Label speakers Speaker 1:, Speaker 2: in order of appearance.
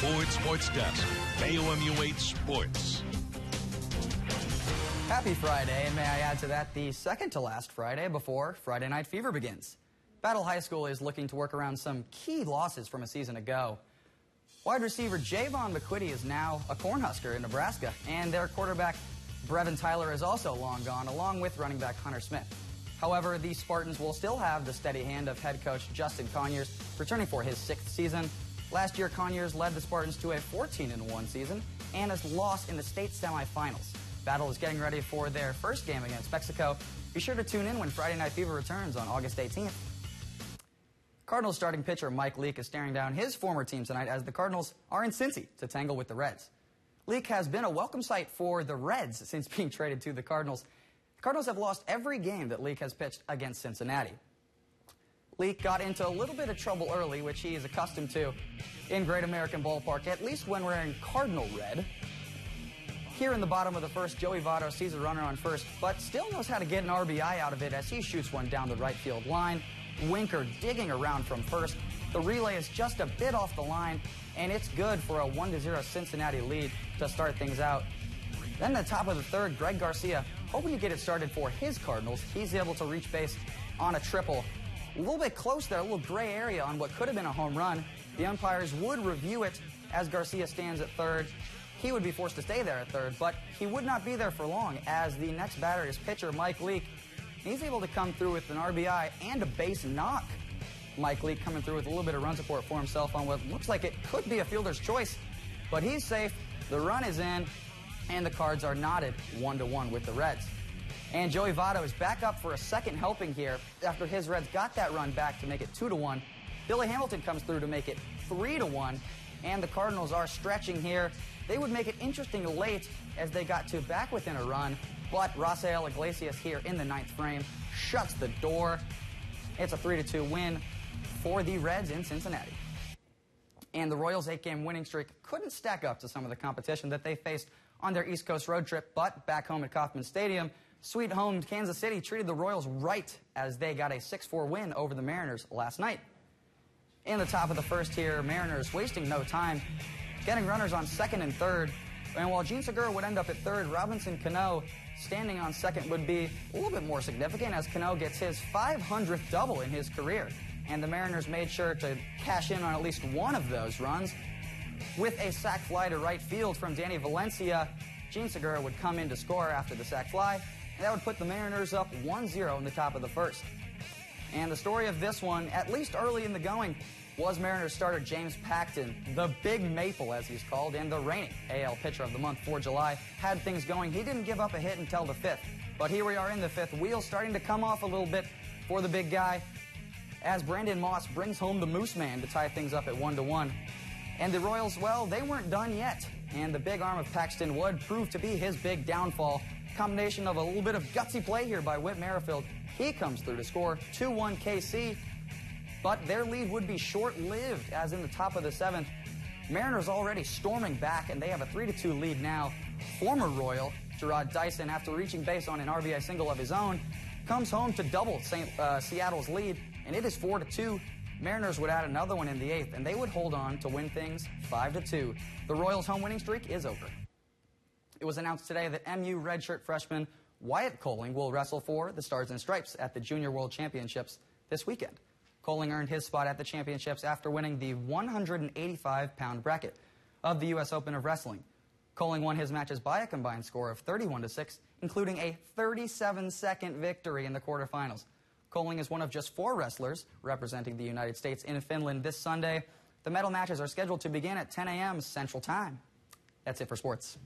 Speaker 1: Ford Sports Desk, KOMU 8 Sports.
Speaker 2: Happy Friday, and may I add to that the second to last Friday before Friday Night Fever begins. Battle High School is looking to work around some key losses from a season ago. Wide receiver Javon McQuitty is now a Cornhusker in Nebraska, and their quarterback Brevin Tyler is also long gone, along with running back Hunter Smith. However, the Spartans will still have the steady hand of head coach Justin Conyers, returning for his 6th season. Last year, Conyers led the Spartans to a 14-1 season and has lost in the state semifinals. Battle is getting ready for their first game against Mexico. Be sure to tune in when Friday Night Fever returns on August 18th. Cardinals starting pitcher Mike Leake is staring down his former team tonight as the Cardinals are in Cincy to tangle with the Reds. Leake has been a welcome sight for the Reds since being traded to the Cardinals. The Cardinals have lost every game that Leake has pitched against Cincinnati. Leake got into a little bit of trouble early, which he is accustomed to in Great American Ballpark, at least when wearing Cardinal red. Here in the bottom of the first, Joey Votto sees a runner on first, but still knows how to get an RBI out of it as he shoots one down the right field line. Winker digging around from first. The relay is just a bit off the line, and it's good for a 1-0 Cincinnati lead to start things out. Then the top of the third, Greg Garcia, hoping to get it started for his Cardinals. He's able to reach base on a triple. A little bit close there, a little gray area on what could have been a home run. The umpires would review it as Garcia stands at third. He would be forced to stay there at third, but he would not be there for long as the next batter is pitcher Mike Leake. He's able to come through with an RBI and a base knock. Mike Leake coming through with a little bit of run support for himself on what looks like it could be a fielder's choice, but he's safe. The run is in, and the Cards are knotted 1-1 with the Reds. And Joey Votto is back up for a second helping here after his Reds got that run back to make it 2-1. Billy Hamilton comes through to make it 3-1, and the Cardinals are stretching here. They would make it interesting late as they got to back within a run, but Rafael Iglesias here in the 9th frame shuts the door. It's a 3-2 win for the Reds in Cincinnati. And the Royals' 8-game winning streak couldn't stack up to some of the competition that they faced on their East Coast road trip, but back home at Kauffman Stadium, sweet home Kansas City treated the Royals right as they got a 6-4 win over the Mariners last night. In the top of the first here, Mariners wasting no time, getting runners on second and third. And while Gene Segura would end up at third, Robinson Cano standing on second would be a little bit more significant as Cano gets his 500th double in his career. And the Mariners made sure to cash in on at least one of those runs. With a sac fly to right field from Danny Valencia, Gene Segura would come in to score after the sac fly, and that would put the Mariners up 1-0 in the top of the first. And the story of this one, at least early in the going, was Mariners starter James Paxton, the Big Maple as he's called, and the reigning AL Pitcher of the Month for July, had things going. He didn't give up a hit until the 5th. But here we are in the 5th. Wheels starting to come off a little bit for the big guy as Brandon Moss brings home the Moose Man to tie things up at 1-1. And the Royals, well, they weren't done yet. And the big arm of Paxton would prove to be his big downfall. Combination of a little bit of gutsy play here by Whit Merrifield. He comes through to score 2-1 KC. But their lead would be short-lived as in the top of the 7th. Mariners already storming back, and they have a 3-2 lead now. Former Royal Gerard Dyson, after reaching base on an RBI single of his own, comes home to double Seattle's lead, and it is 4-2. Mariners would add another one in the 8th, and they would hold on to win things 5-2. The Royals' home winning streak is over. It was announced today that MU redshirt freshman Wyatt Coling will wrestle for the Stars and Stripes at the Junior World Championships this weekend. Coling earned his spot at the championships after winning the 185-pound bracket of the U.S. Open of Wrestling. Coling won his matches by a combined score of 31-6, including a 37-second victory in the quarterfinals. Coling is one of just 4 wrestlers representing the United States in Finland this Sunday. The medal matches are scheduled to begin at 10 a.m. Central Time. That's it for sports.